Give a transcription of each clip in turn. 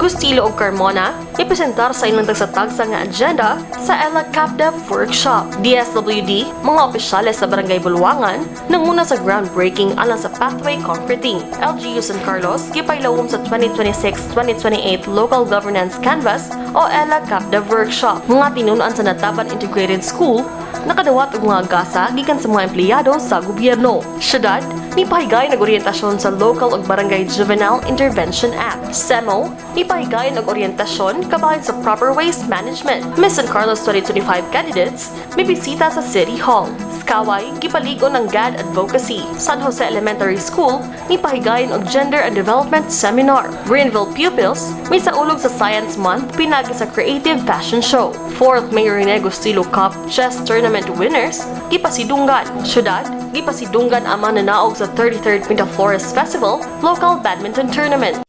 Gustilo ug Carmona ipresentar sa ilang tagsa-tagsa nga agenda sa ELA CapDev Workshop. DSWD, mga opisyales sa Barangay Bulwangan nanguna sa groundbreaking alang sa pathway concreting. LGU San Carlos gipailawom sa 2026-2028 Local Governance Canvas o ELA CapDev Workshop. Mga tinunan sa Nataban Integrated School nakadawat og mga gasa gikan sa mga empleyado sa gobyerno. Syudad nipahigay ng oryentasyon sa Local ug Barangay Juvenile Intervention Act. SEMO nipahigay ng oryentasyon kabahin sa proper waste management. Miss San Carlos 2025 candidates may bisita sa City Hall. Skaway gipaligo ng GAD Advocacy. San Jose Elementary School nipahigayon og Gender and Development Seminar. Greenville pupils may saulog sa Science Month pinagi sa Creative Fashion Show. 4th Mayor Negros Cup Chess Tournament winners gipasidunggan. Syudad gipasidunggan ang mga nanaog sa 33rd Pinta Flores Festival Local Badminton Tournament.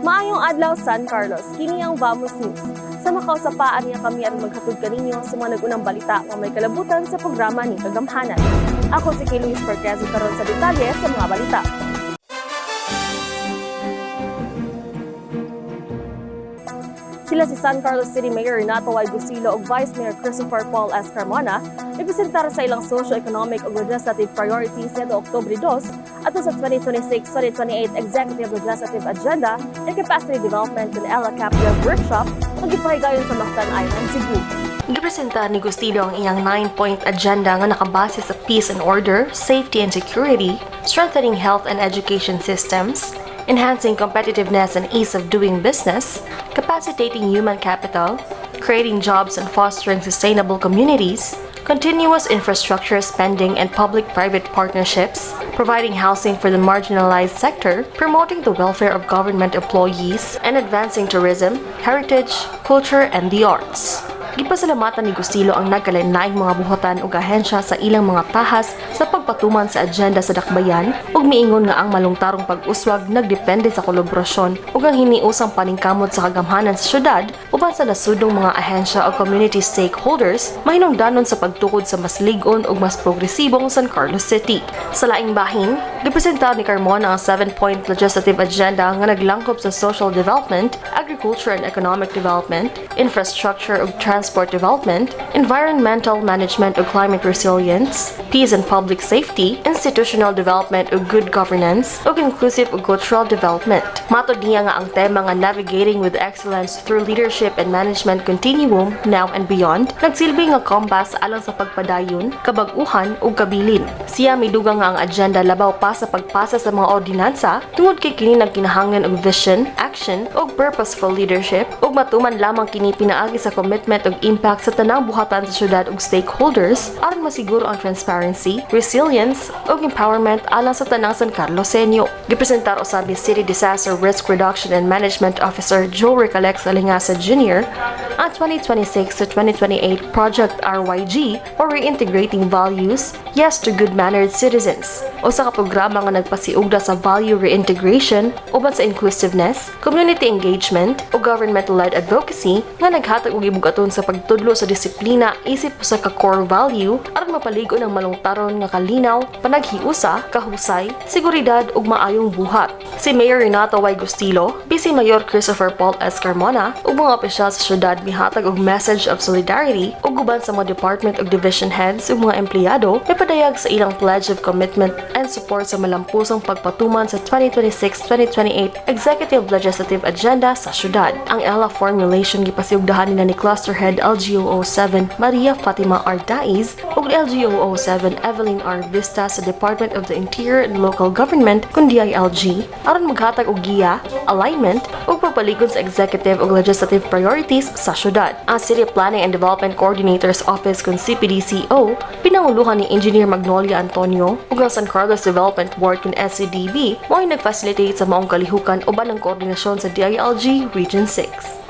Maayong adlaw San Carlos, kini ang Vamos News. Sa makausapaan niya kami at maghatod kaninyo sa mga nagunang balita nga may kalabutan sa programa ni Kagamhanan. Ako si Kay Luis Perquez karon sa detalye sa mga balita. Sila si San Carlos City Mayor Renato Y. Gusilo ug Vice Mayor Christopher Paul S. Carmona ipresentar sa ilang socio-economic ug legislative priorities nito Oktubre 2 ato sa 2026-2028 Executive Legislative Agenda and Capacity Development in ELA CapDev Workshop nga gipahigayon sa Mactan Island, Cebu. Gipresenta ni Gustilo ang iyang 9-point agenda nga nakabase sa peace and order, safety and security, strengthening health and education systems, enhancing competitiveness and ease of doing business, capacitating human capital, creating jobs and fostering sustainable communities, continuous infrastructure spending and public-private partnerships, providing housing for the marginalized sector, promoting the welfare of government employees, and advancing tourism, heritage, culture, and the arts. Gipasalamatan ni Gustilo ang nagkalain-laing mga buhatan ug ahensya sa ilang mga tahas sa pagpatuman sa agenda sa dakbayan ug miingon nga ang malungtarong pag-uswag nagdepende sa kolaborasyon ug ang hiniusang paningkamot sa kagamhanan sa syudad uban sa nasudong mga ahensya o community stakeholders mahinungdanon sa pagtukod sa mas lig-on ug mas progresibong San Carlos City. Sa laing bahin, gipresenta ni Carmona ang 7-point legislative agenda nga naglangkob sa social development, agriculture and economic development, infrastructure ug transport development, environmental management ug climate resilience, peace and public safety, institutional development ug good governance, ug inclusive ug cultural development. Matod niya nga ang tema nga navigating with excellence through leadership and management continuum now and beyond, nagsilbi nga compass alang sa pagpadayon, kabag-uhan ug kabilin. Siya miduga nga ang agenda labaw pa sa pagpasa sa mga ordinansa tungod kay kini nagkinahanglan og vision, action ug purposeful leadership ug matuman lamang kini pinaagi sa commitment ug impact sa tanang buhatan sa syudad ug stakeholders aron masiguro ang transparency, resilience ug empowerment alang sa tanang San Carlosenyo. Gipresentar usab ni City Disaster Risk Reduction and Management Officer Joe Recalex Alingasa Jr. ang 2026 to 2028 Project RYG or Reintegrating Values, Yes to Good-Mannered Citizens o sa programa nga nagpasiugda sa value reintegration uban sa inclusiveness, community engagement o government-led advocacy nga naghatag og ibugaton sa pagtudlo sa disiplina isip sa ka-core value aron mapaligo ng malungtaron nga kalinaw, panaghiusa, kahusay, seguridad ug maayong buhat. Si Mayor Renato Y. Gustilo, Vice Mayor Christopher Paul S. Carmona ug mga opisyal sa syudad mihatag og message of solidarity ug guban sa mga department ug division heads ug mga empleyado na padayag sa ilang pledge of commitment and support sa malampusong pagpatuman sa 2026-2028 Executive Legislative Agenda sa syudad. Ang ELA formulation gipasiugdahan nila ni Cluster Head LGO 07 Maria Fatima R. Daiz ug LGO 07 Evelyn R. Vista sa Department of the Interior and Local Government kundi DILG aron maghatag og giya, alignment ug pagpaligon sa executive ug legislative priorities sa syudad. Ang City Planning and Development Coordinator's Office kun CPDCO pinanguluhan ni Engineer Magnolia Antonio ug ang San Carlos Development Board kun SCDB mao ay nag-facilitate sa maong kalihukan uban ng koordinasyon sa DILG Region 6.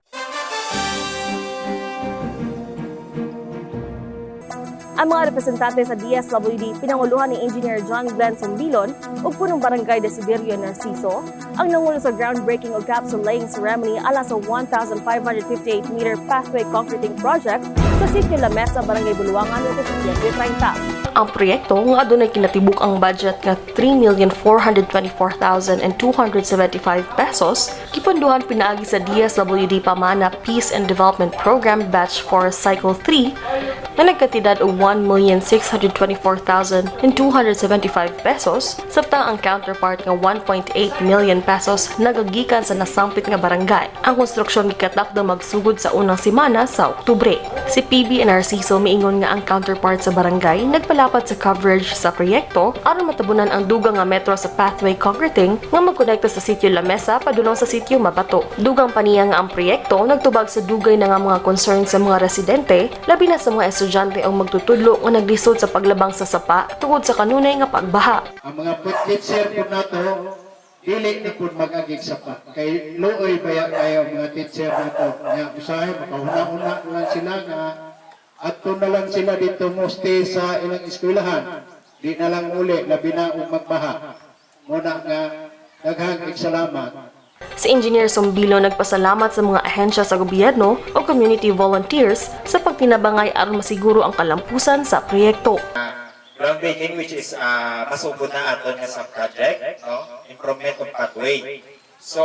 Ang mga representante sa DSWD pinanguluhan ni Engineer John Glenn Sombilon ug punong Barangay Desiderio Narciso ang nangulo sa groundbreaking o capsule laying ceremony ala sa 1,558-meter pathway concreting project sa Sitio La Mesa, Barangay Buluangan, ito sa Setyembre 30. Ang proyekto nga adunay kinatibuk ang budget nga 3,424,275 pesos kipunduhan pinaagi sa DSWD Pamana Peace and Development Program Batch 4 Cycle 3 na nagkatidad og 1,624,275 pesos sabtang ang counterpart nga 1.8 million pesos nagagikan sa nasampit nga barangay. Ang konstruksyon gikatakda magsugod sa unang semana sa Oktubre. Si PB Narciso miingon nga ang counterpart sa barangay nagpalapat sa coverage sa proyekto aron matabunan ang dugang nga metro sa pathway concreting nga magkonekta sa Sitio La Mesa padulong sa Sitio Mabato. Dugang paniya nga ang proyekto nagtubag sa dugay na nga mga concern sa mga residente, labi na sa mga estudyante ang magtutudlo nga naglisod sa paglabang sa sapa tungod sa kanunay nga pagbaha. Ang mga teacher po nato dili na po mag-agig sapa kay looy baya kayo mga teacher nato nga usahay makahuna-una lang sila nga adto na lang sila dito mo stay sa ilang eskwelahan, di na lang uli labi na magbaha. Muna nga daghang salamat. Si Engineer Sombilo nagpasalamat sa mga ahensya sa gobyerno o community volunteers sa pagtinabangay aron masiguro ang kalampusan sa proyekto. Groundbreaking which is masugod na aton nga sa project, no? Improvement of pathway. So,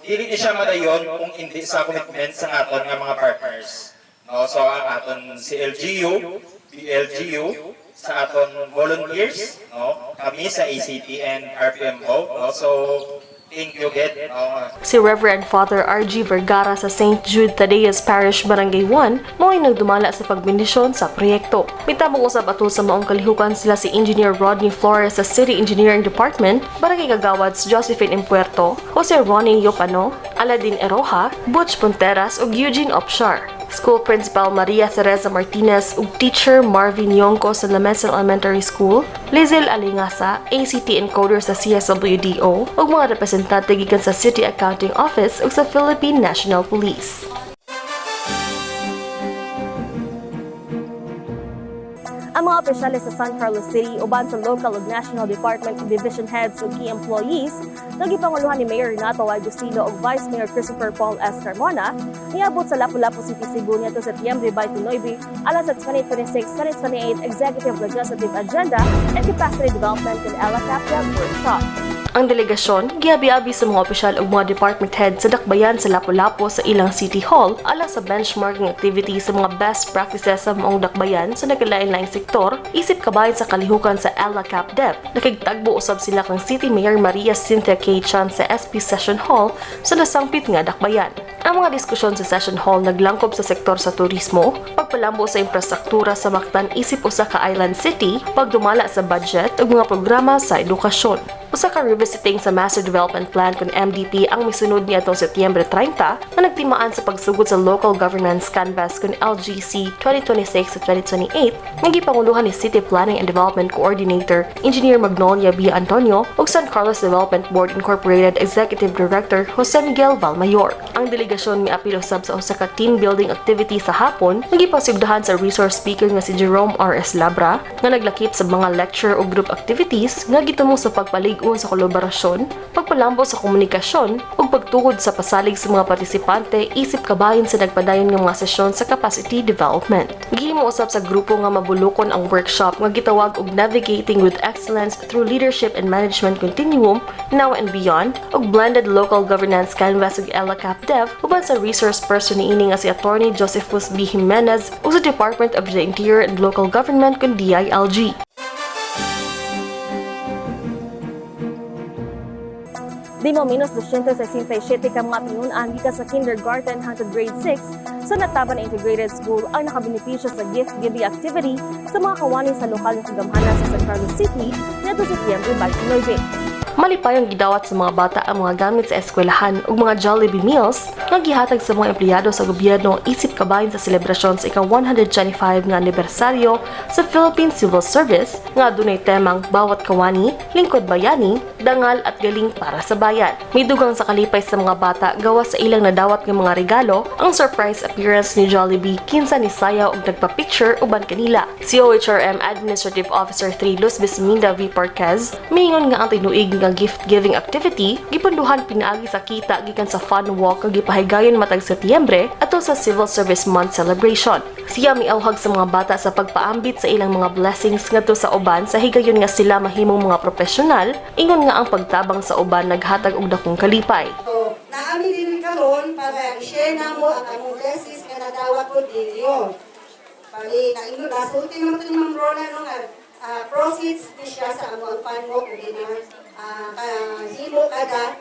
dili ni siya madayon kung hindi sa commitment sa aton nga mga partners. No, so ang aton si LGU, BLGU, sa aton volunteers, no, kami sa ACT and RPMO, no, so thank you Ged. Si Reverend Father R.G. Vergara sa St. Jude Tadeas Parish, Barangay 1, mo'y nagdumala sa pagbendisyon sa proyekto. Mitabong usab ato sa maong kalihukan sila si Engineer Rodney Flores sa City Engineering Department, Barangay Kagawads Josephine Impuerto, Jose Ronnie Yopano, Aladin Eroja, Butch Punteras ug Eugene Opshar. School Principal Maria Teresa Martinez ug Teacher Marvin Yongko sa La Mesa Elementary School, Lizel Alingasa, ACT encoder sa CSWDO ug mga representante gikan sa City Accounting Office ug sa Philippine National Police. Ang mga opisyalis sa San Carlos City uban sa local ug national department division heads ug key employees nagipanguluhan ni Mayor Renato Agustino ug Vice Mayor Christopher Paul S. Carmona niabot sa Lapu-Lapu City, Cebu nito Setyembre 29 alas sa 2026-2028 Executive Legislative Agenda and Capacity Development in LACAP Workshop. Ang delegasyon giabi-abi sa mga opisyal ug mga department head sa dakbayan sa Lapu-Lapu sa ilang City Hall alang sa benchmarking activity sa mga best practices sa maong dakbayan sa nagalain-laing sektor isip kabahin sa kalihukan sa LACAP DEP. Nakigtagbo usab sila kang City Mayor Maria Cynthia K. Chan sa SP Session Hall sa nasangpit nga dakbayan. Ang mga diskusyon sa Session Hall naglangkob sa sektor sa turismo, pagpalambo sa infrastruktura sa Mactan isip usa ka island city, pagdumala sa budget ug mga programa sa edukasyon. Usa ka revisiting sa Master Development Plan kun MDP ang misunod niadtong Setyembre 30 na nagtimaan sa pagsugod sa Local Governance Canvas kun LGC 2026-2028 nga gipanguluhan ni City Planning and Development Coordinator Engineer Magnolia B. Antonio ug San Carlos Development Board Incorporated Executive Director Jose Miguel Valmayor. Ang delegasyon miapil usab sa usa ka team building activity sa hapon nga gipasigdahan sa resource speaker nga si Jerome R.S. Labra nga naglakip sa mga lecture o group activities nga gitumong sa pagpalig sa kolaborasyon, pagpalambo sa komunikasyon, ug pagtuhod sa pasalig sa mga partisipante isip kabahin sa nagpadayon nga mga sesyon sa capacity development. Gihimo usab sa grupo nga mabulokon ang workshop nga gitawag og Navigating with Excellence through Leadership and Management Continuum Now and Beyond ug Blended Local Governance Canvas ug LACAP Dev uban sa resource person niini nga si Attorney Josephus B. Jimenez ug sa Department of the Interior and Local Government kun DILG. Di mo minus 267 ka mga pinunan gikan sa kindergarten hangtod grade 6 sa Nataban Integrated School ang nakabenepisyo sa gift-giving activity sa mga kawani sa lokal nga kagamhanan sa San Carlos City nito Setyembre 29. Malipay ang gidawat sa mga bata ang mga gamit sa eskwelahan ug mga Jollibee meals nga gihatag sa mga empleyado sa gobyerno isip kabahin sa selebrasyon sa ika-125 nga anibersaryo sa Philippine Civil Service nga adunay temang bawat kawani, lingkod bayani, dangal at galing para sa bayan. May dugang sa kalipay sa mga bata gawas sa ilang nadawat nga mga regalo ang surprise appearance ni Jollibee kinsa ni sayaw ug nagpa-picture uban kanila. Si OHRM Administrative Officer 3 Luz Bisminda V. Parquez miingon nga ang tinuig nga nga gift-giving activity, gipunduhan pinaagi sa kita gikan sa fun walk nga gipahigayon matag Setyembre ato sa Civil Service Month celebration. Siya miauhag sa mga bata sa pagpaambit sa ilang mga blessings ngadto sa uban sa higayon nga sila mahimong mga profesional, ingon nga ang pagtabang sa uban naghatag og dakong kalipay. So, naami din karon para i-share na mo ang among blessings nga nadawat ko ninyo. Bali, kaino na, sulti naman ito ni Ma'am Rona, no, nga, proceeds di siya sa among panmok, hindi na, hilo kada,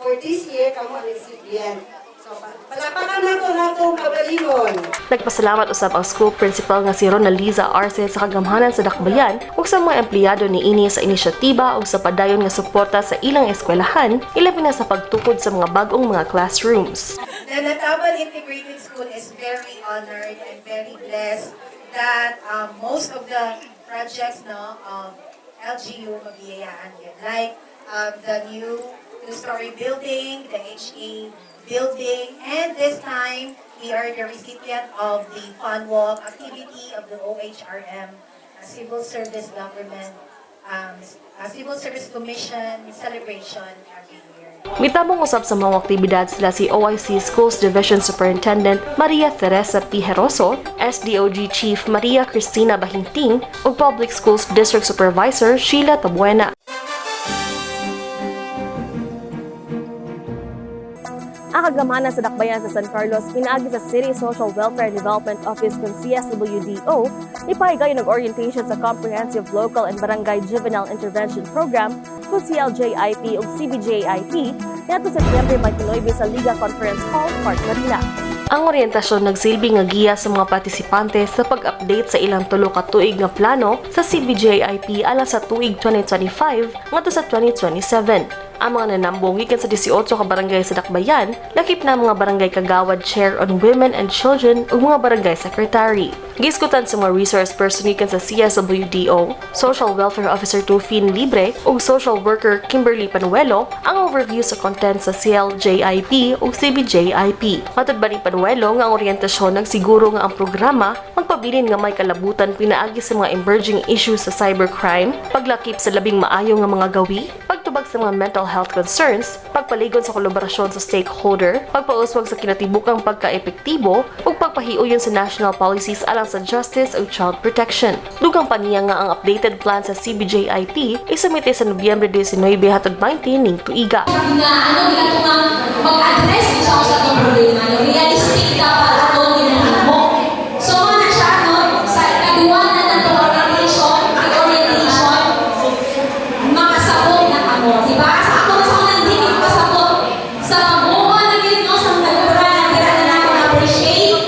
for this year, kamo ang recipient. So, palapakan na itong kagalingon. Nagpasalamat usab ang school principal nga si Ronaliza Arce sa kagamhanan sa dakbayan ug sa mga empleyado niini sa inisyatiba ug sa padayon nga suporta sa ilang eskwelahan, ilabi na sa pagtukod sa mga bag-ong mga classrooms. The Natabal Integrated School is very honored and very blessed that most of the projects of LGU mabiyayaan yun. Like the new two-story building, the HA building, and this time we are the recipient of the fun walk activity of the OHRM Civil Service Government, Civil Service Commission celebration every year. Mitabong usab sa mga aktibidad sila si OIC Schools Division Superintendent Maria Teresa P. Heroso, SDOG Chief Maria Cristina Bahinting, ug Public Schools District Supervisor Sheila Tabuena. Ang kagamhanan sa dakbayan sa San Carlos, pinaagi sa City Social Welfare and Development Office ng CSWDO, ipahigayon ng orientation sa Comprehensive Local and Barangay Juvenile Intervention Program kung CLJIP o CBJIP nito sa Setyembre 29 sa Liga Conference Hall, Park Marina. Ang orientasyon nagsilbi nga giya sa mga partisipante sa pag-update sa ilang tulo ka tuig nga plano sa CBJIP alang sa tuig 2025 ngadto sa 2027. Ang mga nanambong gikan sa 18 ka barangay sa dakbayan, lakip na mga barangay kagawad Chair on Women and Children ug mga barangay secretary. Giskutan sa mga resource person gikan sa CSWDO, Social Welfare Officer Tufin Libre ug Social Worker Kimberly Panuelo ang overview sa content sa CLJIP ug CBJIP. Matod ba ni Panuelo nga ang orientasyon nagsiguro nga ang programa magpabilin nga may kalabutan pinaagi sa mga emerging issues sa cybercrime, paglakip sa labing maayo nga mga gawi, pagtubag sa mga mental health concerns, pagpaligon sa kolaborasyon sa stakeholder, pagpauswag sa kinatibukang pagka-epektibo ug pagpahiuyon sa national policies alang sa justice ug child protection. Dugang pa niya nga ang updated plan sa CBJIP isumite sa Nobyembre 19 hatod 20 ning tuiga. Mag-address sa usa ka problema, realistic dapat ato ginahimo. So man siya sa ikaduha na nato orientation, makasabot na kamo, di ba? Sa ako sa unang hindi makasabot sa pagbuo na gid no sa nagura na dira na nato appreciate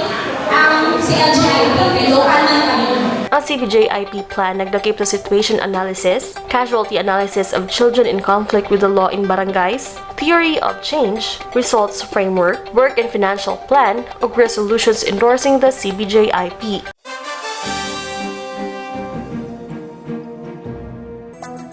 ang CLJIP kay lokal man kami. Ang CBJIP plan nagdakip sa situation analysis, casualty analysis of children in conflict with the law in barangays, theory of change, results framework, work and financial plan, ug resolutions endorsing the CBJIP.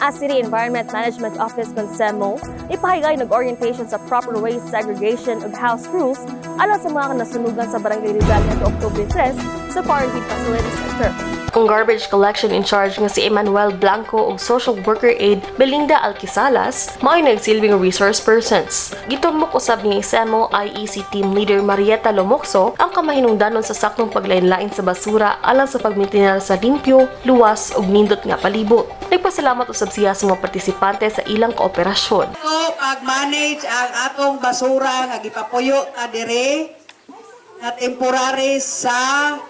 Ang City Environment Management Office Consemo, ipahigay nag-orientation sa proper waste segregation ug house rules alang sa mga nasunugan sa Barangay Rizal nito October 3 sa Quarantine Facility Center. Ang garbage collection in charge nga si Emmanuel Blanco ug social worker aide Belinda Alquisalas mao'y nagsilbing resource persons. Gitumbok usab ni SEMO IEC team leader Marieta Lomoxo ang kamahinungdanon sa saktong paglain-lain sa basura alang sa pagmintinar sa limpyo, luwas ug nindot nga palibot. Nagpasalamat usab siya sa mga partisipante sa ilang kooperasyon. So, pag-manage ang atong basura nga gipapuyo ta dire na temporary sa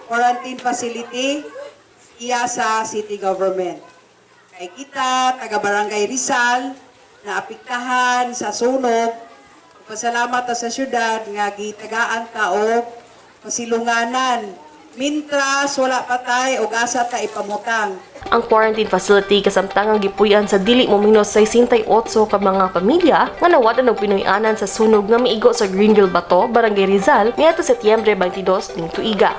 quarantine facility iya sa city government. Kay kita, taga Barangay Rizal, na apektahan sa sunog, pasalamat ta sa syudad nga gitagaan ta og pasilunganan. Mintras wala patay og asa ta ipamutang. Ang quarantine facility kasamtangang gipuy-an sa dili mo minus 68 ka mga pamilya nga nawadan og Pinoy-anan sa sunog nga miigo sa Greenville Bato, Barangay Rizal niadto Setyembre 22 ning tuiga.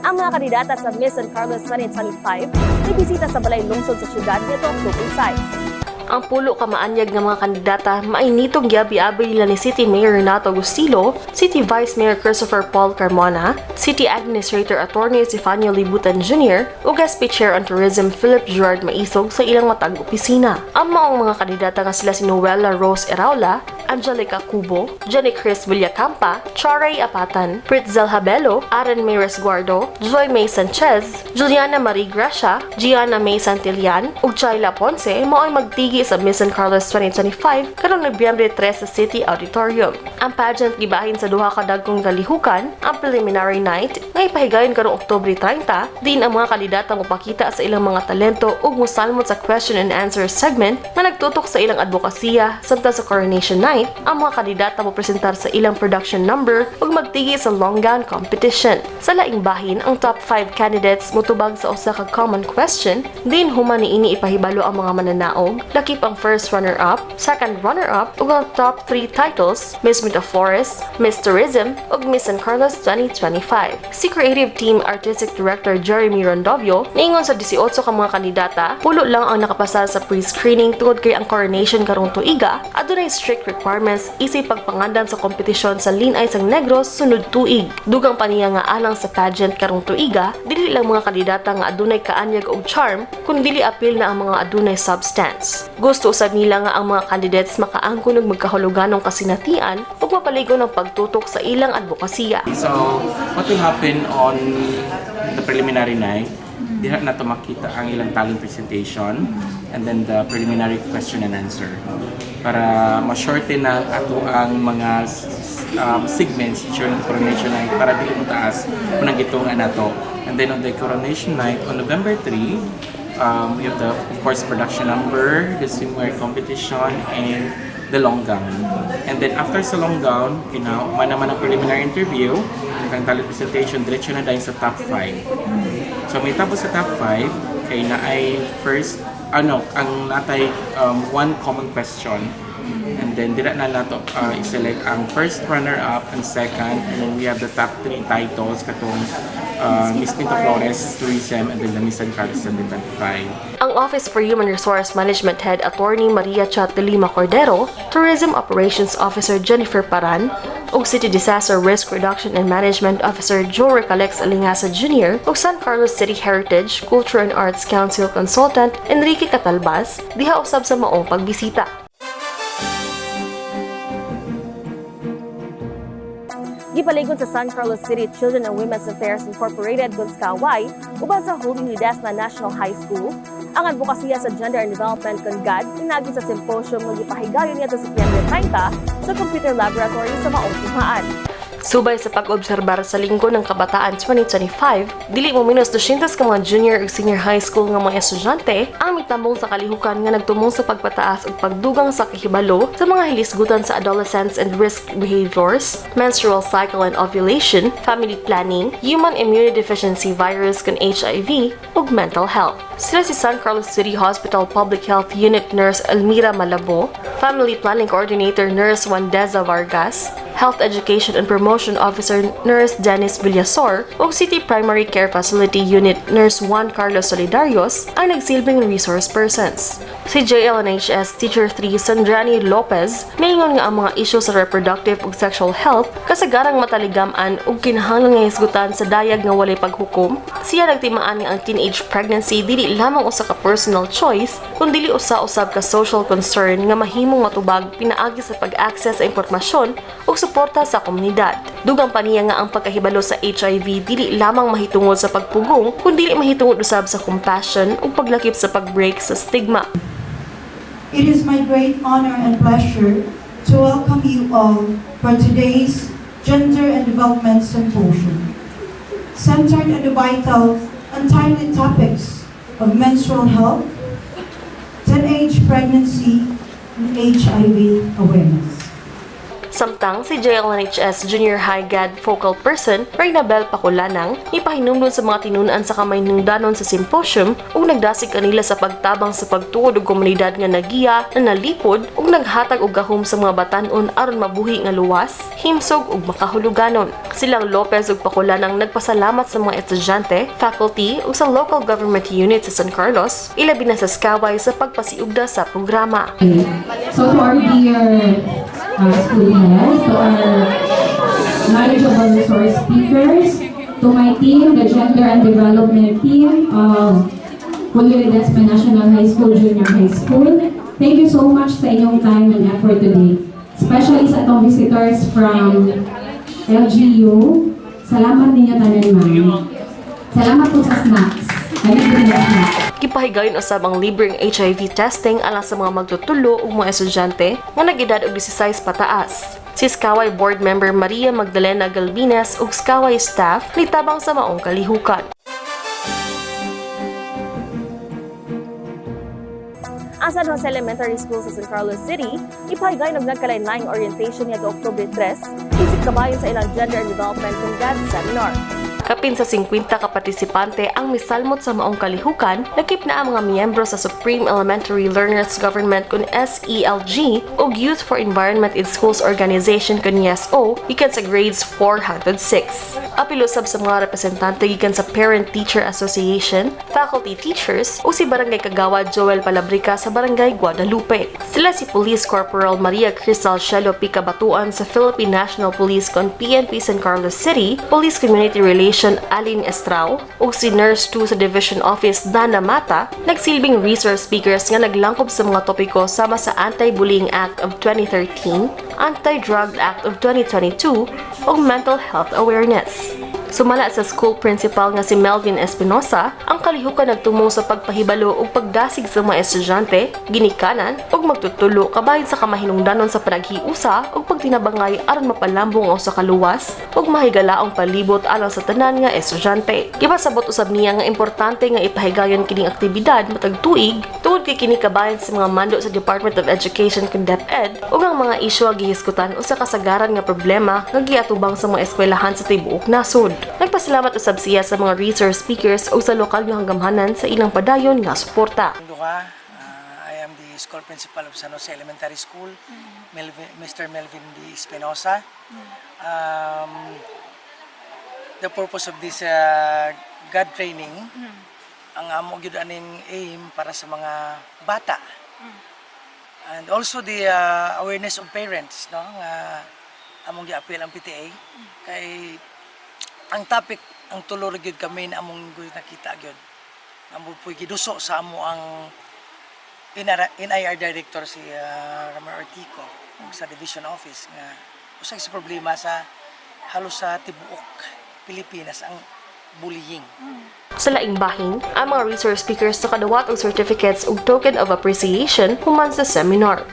Ang mga kandidata sa Miss San Carlos 2025 ay bisita sa balay lungsod sa syudad nito October 6. Ang pulo ka maanyag nga mga kandidata mainitong giabi-abi nila ni City Mayor Renato Agustilo, City Vice Mayor Christopher Paul Carmona, City Administrator Attorney Estefanio Libutan Jr. ug SP Chair on Tourism Philip Gerard Maisog sa ilang matag opisina. Ang maong mga kandidata nga sila si Noela Rose Eraula, Angelica Cubo, Jenny Chris Villacampa, Charay Apatan, Pritzel Habelo, Aaron May Resguardo, Joy May Sanchez, Juliana Marie Gracia, Gianna May Santillan, ug Chayla Ponce mao'y magtigi sa Miss San Carlos 2025 karong Nobyembre 3 sa City Auditorium. Ang pageant gibahin sa duha ka dagkong kalihukan, ang preliminary night nga ipahigayon karong Oktubre 30, din ang mga kandidata mopakita sa ilang mga talento ug mosalmot sa question and answer segment nga nagtutok sa ilang advokasya samtang sa coronation night ang mga kandidata mo presentar sa ilang production number ug magtigi sa long gown competition. Sa laing bahin, ang top 5 candidates mutubag sa usa ka common question, din human niini ipahibalo ang mga mananaog, lakip ang first runner-up, second runner-up ug ang top 3 titles, Miss Metaphorist, Miss Tourism ug Miss San Carlos 2025. Si Creative Team Artistic Director Jeremy Rondovio niingon sa 18 ka mga kandidata, pulo lang ang nakapasa sa pre-screening tungod kay ang coronation karong tuiga adunay strict requirements isip pagpangandam sa kompetisyon sa linay sang Negros sunod tuig. Dugang pa niya nga alang sa pageant karong tuiga, dili lang mga kandidata nga adunay kaanyag og charm kun dili apil na ang mga adunay substance. Gusto usab nila nga ang mga candidates makaangkon og magkahuluganong kasinatian ug mapaligon ng pagtutok sa ilang advokasya. So, what will happen on the preliminary night? Diha na to makita ang ilang talent presentation and then the preliminary question and answer para ma-shorten na ato ang mga segments during the coronation night para dili mo taas unang gitungan nato. And then on the coronation night on November 3, we have the, of course, production number, the swimwear competition, and the long gown. And then after sa long gown, man naman ang preliminary interview, ang talent presentation, diretso na dahil sa top 5. So may tapos sa top 5, kay na ay first, ang natay one common question. And then dira na nato i-select ang first runner-up and second, and then we have the top 3 titles katong Miss Pinto Flores Tourism and then the Miss San Carlos 2025. Ang Office for Human Resource Management Head Attorney Maria Chat de Lima Cordero, Tourism Operations Officer Jennifer Paran, ug City Disaster Risk Reduction and Management Officer Joe Recalex Alingasa Jr. ug San Carlos City Heritage, Culture and Arts Council Consultant Enrique Catalbas diha usab sa maong pagbisita. Gipaligod sa San Carlos City Children and Women's Affairs Incorporated Gunskaway uban sa Holy Ledesma National High School ang advokasya sa Gender and Development Kangad pinagi sa symposium nga gipahigayon niya sa September 30 sa Computer Laboratory sa Maong Tuhaan. Subay sa pag-obserbar sa Linggo ng Kabataan 2025, dili mo minus 200 ka mga junior ug senior high school nga mga estudyante ang mitambong sa kalihukan nga nagtumong sa pagpataas ug pagdugang sa kahibalo sa mga hilisgutan sa adolescents and risk behaviors, menstrual cycle and ovulation, family planning, human immunodeficiency virus kan HIV ug mental health. Sila si San Carlos City Hospital Public Health Unit Nurse Elmira Malabo, Family Planning Coordinator Nurse Wandeza Vargas, Health Education and Promotion Officer Nurse Dennis Villasor ug City Primary Care Facility Unit Nurse Juan Carlos Solidarios ang nagsilbing resource persons. Si JLNHS Teacher 3 Sandrani Lopez mayngon nga ang mga isyu sa reproductive ug sexual health kasagarang mataligaman ug kinahanglan nga hisgutan sa dayag nga walay paghukom. Siya nagtimaan nga ang teenage pregnancy dili lamang usa ka personal choice kundi usa-usab ka social concern nga mahimong matubag pinaagi sa pag-access sa impormasyon ug suporta sa komunidad. Dugang pa niya nga ang pagkahibalo sa HIV dili lamang mahitungod sa pagpugong kundi mahitungod usab sa compassion ug paglakip sa pag-break sa stigma. It is my great honor and pleasure to welcome you all for today's Gender and Development Symposium, centered on the vital and timely topics of menstrual health, teenage pregnancy, and HIV awareness. Samtang si JLNHS Junior High GAD Focal Person Reynabel Pakulanang ipahinumdon sa mga tinunan sa kamahinungdanon sa symposium ug nagdasig kanila sa pagtabang sa pagtuod og komunidad nga nagiya na nalipod ug naghatag og gahom sa mga batan-on aron mabuhi nga luwas, himsog ug makahuluganon. Silang Lopez ug Pakulanang nagpasalamat sa mga estudyante, faculty ug sa local government unit sa San Carlos, ilabi na sa Skaway sa pagpasiugda sa programa. So to our dear school heads, to our knowledgeable resource speakers, to my team, the Gender and Development team of Julio Ledesma National High School, Junior High School, thank you so much sa inyong time and effort today. Especially sa atong visitors from LGU, salamat ninyo tanan, ma'am. Salamat po sa snacks. Gipahigayon usab ang libreng HIV testing alang sa mga magtutulo ug mga estudyante nga nag-edad og 16 pataas. Si Skaway Board Member Maria Magdalena Galvinas ug Skaway staff nitabang sa maong kalihukan. Ang San Jose Elementary School sa San Carlos City, ipahigayon og nagkalain-laing orientation niya Oktubre 3, isip kabayon sa ilang Gender and Development and GAD seminar. Kapin sa 50 ka partisipante ang misalmot sa maong kalihukan, nakip na ang mga miyembro sa Supreme Elementary Learners Government kun SELG ug Youth for Environment in Schools Organization kun YESO gikan sa grades 4 hangtod 6. Apil usab sa mga representante gikan sa Parent Teacher Association, faculty teachers ug si Barangay Kagawad Joel Palabrica sa Barangay Guadalupe. Sila si Police Corporal Maria Cristal Shelo Picabatuan sa Philippine National Police kun PNP San Carlos City, Police Community Relations Alin Estrao ug si Nurse 2 sa Division Office Dana Mata nagsilbing resource speakers nga naglangkob sa mga topiko sama sa Anti-Bullying Act of 2013, Anti-Drug Act of 2022 ug mental health awareness. Sumala sa school principal nga si Melvin Espinosa, ang kalihukan nagtumong sa pagpahibalo ug pagdasig sa mga estudyante, ginikanan ug magtutulo kabahin sa kamahinungdanon sa panaghiusa ug pagtinabangay aron mapalambong ang usa ka luwas ug mahigalaong palibot alang sa tanan nga estudyante. Gipasabot usab niya nga importante nga ipahigayon kining aktibidad matag tuig tungod kay kini kabahin sa mga mando sa Department of Education kun DepEd ug ang mga isyu gihisgutan usa kasagaran nga problema nga giatubang sa mga eskwelahan sa tibuok nasod. Nagpasalamat usab siya sa mga resource speakers o sa lokal nga hanggamhanan sa ilang padayon nga suporta. I am the school principal of San Jose Elementary School, Mr. Melvin D. Espinosa. The purpose of this God training, ang amo gyud aning aim para sa mga bata. And also the awareness of parents, no? Among gi-appeal ang PTA kay ang topic ang tulor gyud kami na among nakita gyud. Amo puy giduso sa amo ang NIR director si Ramar Ortico sa division office nga usa sa problema sa halos sa tibuok Pilipinas ang bullying. Sa laing bahin, ang mga resource speakers nakadawat og certificates ug token of appreciation human sa seminar.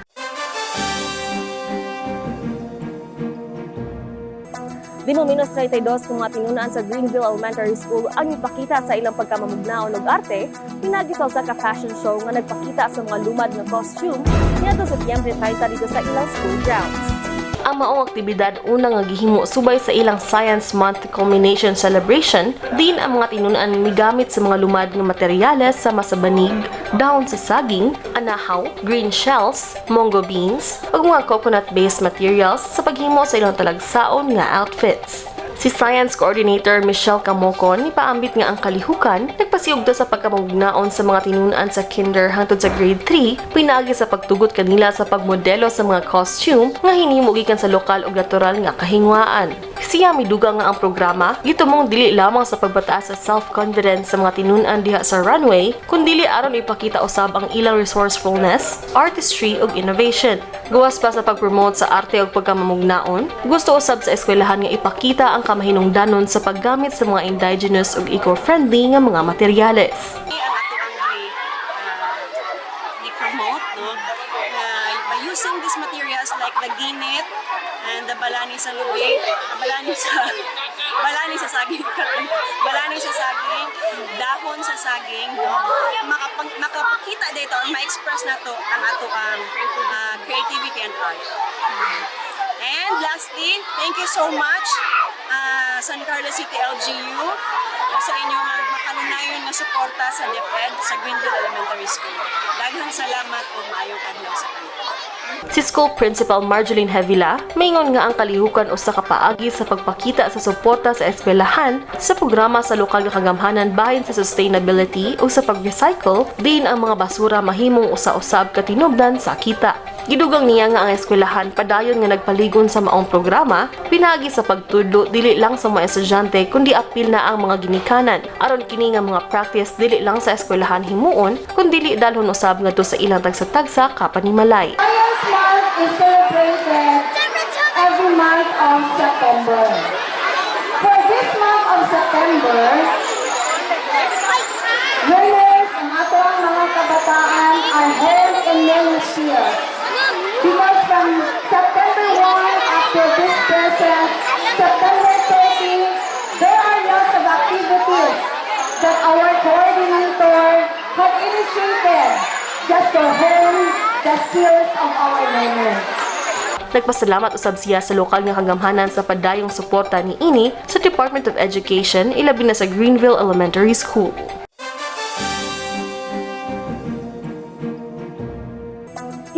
Dinominos 32 kung mga tinunaan sa Greenville Elementary School ang ipakita sa ilang pagkamamugnaon og arte, pinagisaw sa ka-fashion show nga nagpakita sa mga lumad nga costume niadto sa Setyembre 30 dito sa ilang school grounds. Ang maong aktibidad una nga gihimo subay sa ilang Science Month culmination celebration, din ang mga tinunaan migamit sa mga lumad nga materyales sama sa banig, dahon sa saging, anahaw, green shells, mongo beans, ug mga coconut-based materials sa paghimo sa ilang talagsaon nga outfits. Si Science Coordinator Michelle Camocon nipaambit nga ang kalihukan nagpasiugda sa pagkamugnaon sa mga tinunaan sa kinder hangtod sa grade 3 pinagi sa pagtugot kanila sa pagmodelo sa mga costume nga hinimo gikan sa lokal ug natural nga kahingwaan. Siya miduga nga ang programa gitumong dili lamang sa pagbataas sa self-confidence sa mga tinunaan diha sa runway kundi aron ipakita usab ang ilang resourcefulness, artistry ug innovation. Gawas pa sa pag-promote sa arte ug pagkamamugnaon, gusto usab sa eskwelahan nga ipakita ang kamahinungdanon sa paggamit sa mga indigenous ug eco-friendly nga mga materyales. I-promote, no? By using these materials like the ginit and the balani sa lubig, balani sa saging, dahon sa saging, no? Makapakita dito or ma-express na to ang ato ang creativity and art. And And lastly, thank you so much San Carlos City LGU sa inyong makanunayon na suporta sa DepEd sa Greenville Elementary School. Daghang salamat o maayong adlaw sa kanila. Si School Principal Marjoline Hevila, maingon nga ang kalihukan usa ka paagi sa pagpakita sa suporta sa eskwelahan sa programa sa lokal nga kagamhanan bahin sa sustainability o sa pag-recycle, din ang mga basura mahimong usa-usab katinubdan sa kita. Gidugang niya nga ang eskwelahan padayon nga nagpaligon sa maong programa, pinagi sa pagtudlo dili lang sa mga estudyante kundi apil na ang mga ginikanan. Aron kini nga mga practice dili lang sa eskwelahan himuon, kundi dili dalhon usab ngadto sa ilang tagsa-tagsa kapanimalay. Science Month is celebrated every month of September. For this month of September, learners ang atong mga kabataan are held in many spheres. Because from September 1 after this present, September 30, there are lots of activities that our coordinator have initiated just to hone the skills of our learners. Nagpasalamat usab siya sa lokal nga kagamhanan sa padayong suporta ni ini sa Department of Education ilabi na sa Greenville Elementary School.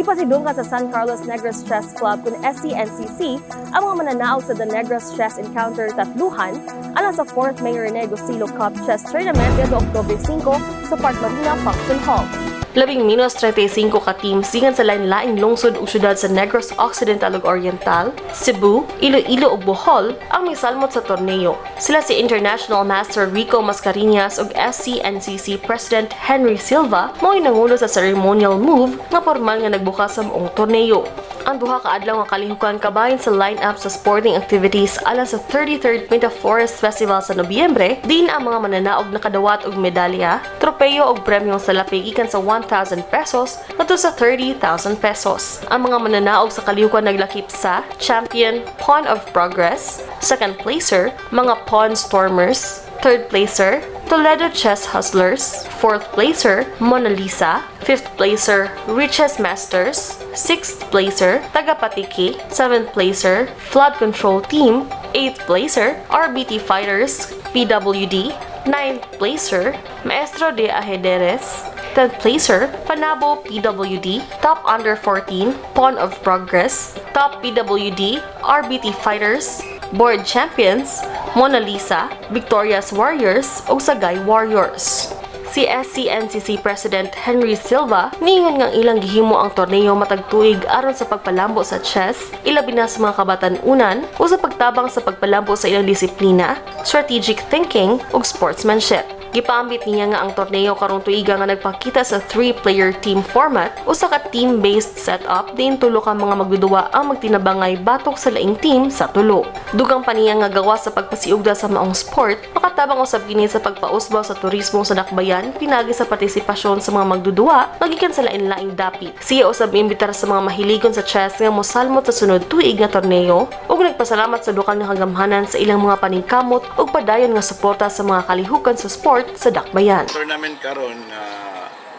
Ipasidungkan sa San Carlos Negros Chess Club kung SCNCC ang mga mananaog sa The Negros Chess Encounter Tatluhan alang sa 4th Mayor Negros Cup Chess Tournament dito October 5 sa Park Marina Function Hall. 35 ka team singan sa lain-laing lungsod ug syudad sa Negros Occidental ug Oriental, Cebu, Iloilo ug Bohol ang may salmot sa torneo. Sila si International Master Rico Mascareñas ug SCNCC President Henry Silva mo'y nangulo sa ceremonial move nga formal nga nagbukas sa maong torneo. Ang duha ka adlaw nga kalihukan kabahin sa line-up sa sporting activities alang sa 33rd Pinta Forest Festival sa Nobyembre, din ang mga mananaog na kadawat og medalya, tropeyo og premyong salapi gikan sa 1,000 pesos ngadto sa 30,000 pesos. Ang mga mananaog sa kalihukan naglakip sa Champion Pawn of Progress, second placer mga Pawn Stormers, third placer Toledo Chess Hustlers, 4th placer Mona Lisa, 5th placer Riches Masters, 6th placer Tagapatiki, 7th placer Flood Control Team, 8th placer RBT Fighters, PWD, 9th placer Maestro de Ajedrez, 10th placer Panabo PWD, top under 14 Pawn of Progress, top PWD RBT Fighters, Board Champions Mona Lisa, Victorious Warriors ug Sagay Warriors. Si SCNCC President Henry Silva ningon nga ilang gihimo ang torneo matag tuig aron sa pagpalambo sa chess, ilabi na sa mga kabatan-unan o sa pagtabang sa pagpalambo sa ilang disiplina, strategic thinking ug sportsmanship. Gipaambit niya nga ang torneo karong tuiga nga nagpakita sa 3-player team format o sa ka-team-based setup din tulo ka mga magduduwa ang magtinabangay batok sa laing team sa tulo. Dugang pa niya nga gawas sa pagpasiugda sa maong sport, makatabang usab kini sa pagpausbaw sa turismo sa dakbayan pinagi sa partisipasyon sa mga magduduwa magikan sa lain-laing dapit. Siya usab imbitar sa mga mahiligon sa chess nga mosalmot sa sunod tuig nga torneo ug nagpasalamat sa dukal nga kagamhanan sa ilang mga paningkamot ug padayon nga suporta sa mga kalihukan sa sport sa dakbayan. Tournament karon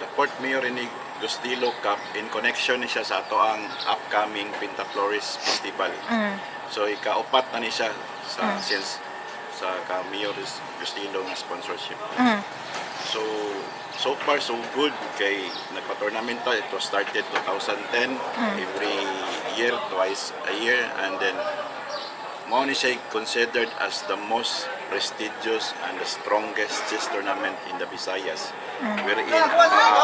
the Port Mayor ni Gustilo Cup in connection ni siya sa ato ang upcoming Pinta Flores Festival. So ikaupat na ni siya sa since sa Mayor Gustilo nga sponsorship. So far so good kay nagpa-tournament ta. It was started 2010 every year, twice a year, and then mao ni siya considered as the most prestigious and the strongest chess tournament in the Visayas. Wherein ang mga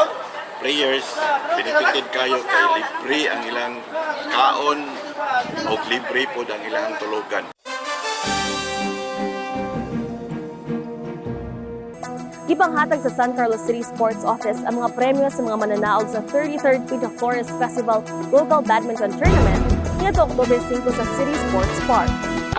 players benefited kayo kay libre ang ilang kaon o libre po ang ilang tulugan. Gipanghatag sa San Carlos City Sports Office ang mga premyo sa mga mananaog sa 33rd Pinta Forest Festival Local Badminton Tournament nito October 5 sa City Sports Park.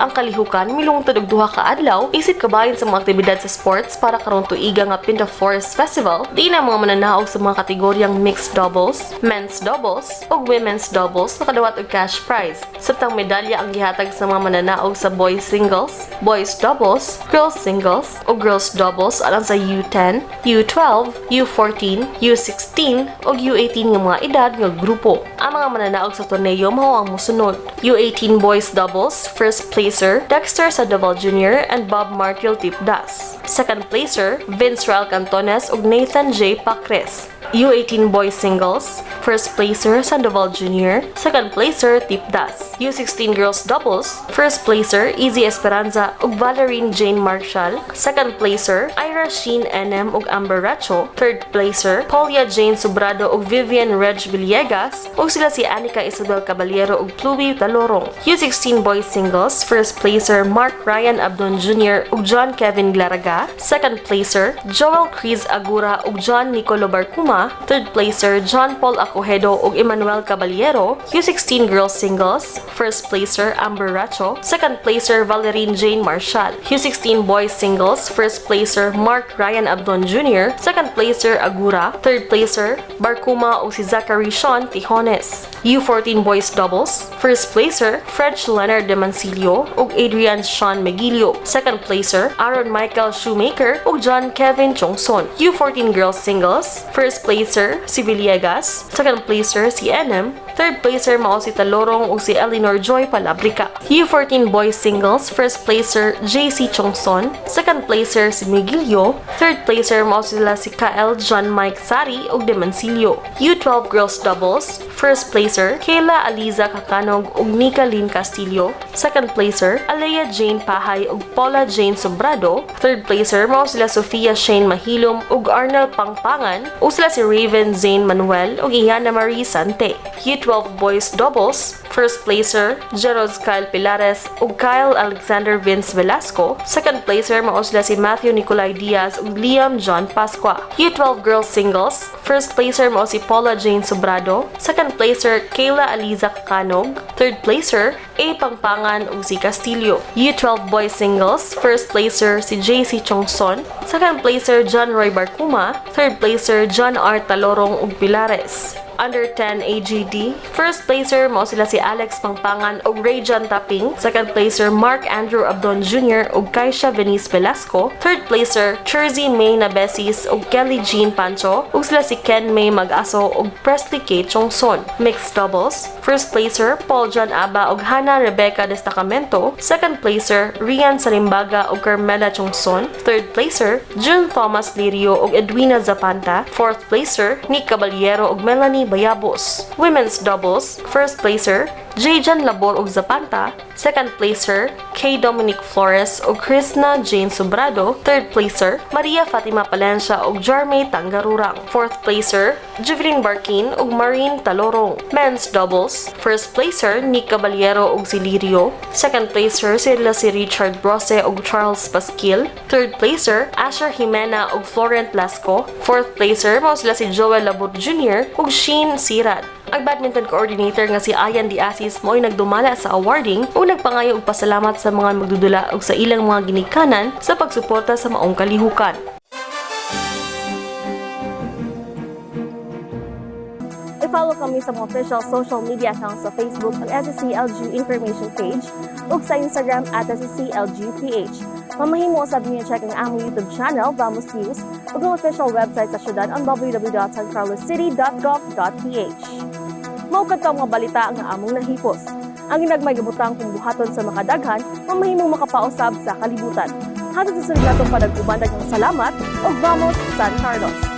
Ang kalihukan milungtod og duha ka adlaw isip kabahin sa mga aktibidad sa sports para karong tuiga nga Pinta Forest Festival. Di na mga mananaog sa mga kategoryang mixed doubles, men's doubles ug women's doubles nakadawat og cash prize. Samtang medalya ang gihatag sa mga mananaog sa boys singles, boys doubles, girls singles ug girls doubles alang sa U10, U12, U14, U16 ug U18 nga mga edad nga grupo. Ang mga mananaog sa torneo mao ang mosunod: U18 boys doubles, first placer Dexter Sandoval Jr. and Bob Martial Tipdas. Second placer Vince Rael Cantones ug Nathan J. Pacres. U18 boys singles, first placer Sandoval Jr., second placer Tipdas. U16 girls doubles, first placer Easy Esperanza ug Valerine Jane Marshall, second placer Ira Sheen NM ug Amber Racho, third placer Paulia Jane Sobrado ug Vivian Reg Villegas ug sila si Anika Isabel Caballero ug Chloe Talorong. U16 boys singles, first placer Mark Ryan Abdon Jr. ug John Kevin Glaraga, second placer Joel Cruz Agura ug John Nicolo Barcuma, third placer John Paul Acohedo ug Emmanuel Caballero. U16 girls singles, first placer Amber Racho, second placer Valerine Jane Marshall. U16 boys singles, first placer Mark Ryan Abdon Jr., second placer Agura, third placer Barcuma ug si Zachary Sean Tijones. U14 boys doubles, first placer French Leonard de Mancilio ug Adrian Sean Megilio, second placer Aaron Michael Shoemaker ug John Kevin Chongson. U14 girls singles, first placer si Villegas, second placer si NM, third placer mao si Talorong ug si Eleanor Joy Palabrica. U14 boys singles, first placer JC Chongson, second placer si Miguelio, third placer mao sila si Kael John Mike Sari ug De Mancilio. U12 girls doubles, first placer Kayla Aliza Kacanog ug Nika Lynn Castillo, second placer Alea Jane Pahay ug Paula Jane Sobrado, third placer mao sila Sofia Shane Mahilom ug Arnel Pangpangan ug sila si Raven Zane Manuel ug Iana Marie Sante. U12 boys doubles, first placer Jeroz Kyle Pilares ug Kyle Alexander Vince Velasco, second placer mao sila si Matthew Nicolay Diaz ug Liam John Pasqua. U12 girls singles, first placer mao si Paula Jane Sobrado, second placer Kayla Aliza Canog, third placer A Pangpangan ug si Castillo. U12 boys singles, first placer si JC Chongson, second placer John Roy Barcuma, third placer John R. Talorong ug Pilares. Under 10 AGD, first placer mao sila si Alex Pangpangan ug Rayjan Taping, second placer Mark Andrew Abdon Jr. ug Kaisha Venice Velasco, third placer Cherzy May Nabesis ug Kelly Jean Pancho ug sila si Ken May Mag-aso ug Presley K. Chongson. Mixed doubles, first placer Paul John Aba ug Hannah Rebecca Destacamento, second placer Rian Salimbaga ug Carmela Chongson, third placer June Thomas Lirio ug Edwina Zapanta, fourth placer Nick Caballero ug Melanie Bayabos. Women's doubles, first placer Jayjan Labor ug Zapanta, second placer K. Dominic Flores ug Krishna Jane Sobrado, third placer Maria Fatima Palencia ug Jarmay Tangarurang, fourth placer Juvelin Barkin ug Marine Talorong. Men's doubles, first placer Nick Caballero ug si Lirio, second placer sila si Richard Brose ug Charles Pasquil, third placer Asher Jimena ug Florent Lasco, fourth placer mao sila si Joel Labor Jr. ug Sheen Sirad. Ang badminton coordinator nga si Ayan Diasis mo'y nagdumala sa awarding o nagpangayo og pasalamat sa mga magdudula ug sa ilang mga ginikanan sa pagsuporta sa maong kalihukan. I-follow kami sa mga official social media accounts sa Facebook ang SSC LGU Information Page ug sa Instagram at SSC LGUPH. Mamahimo usab niyo check ang among YouTube channel, Vamos News, ug ang official website sa syudad on www.sancarloscity.gov.ph. Mao kadto mga balita ang among nahipos. Ang ginagmay gibutang kung buhaton sa makadaghan, mamahimong makapausab sa kalibutan. Hatod sa sunod natong panagkuban daghang salamat ug Vamos San Carlos.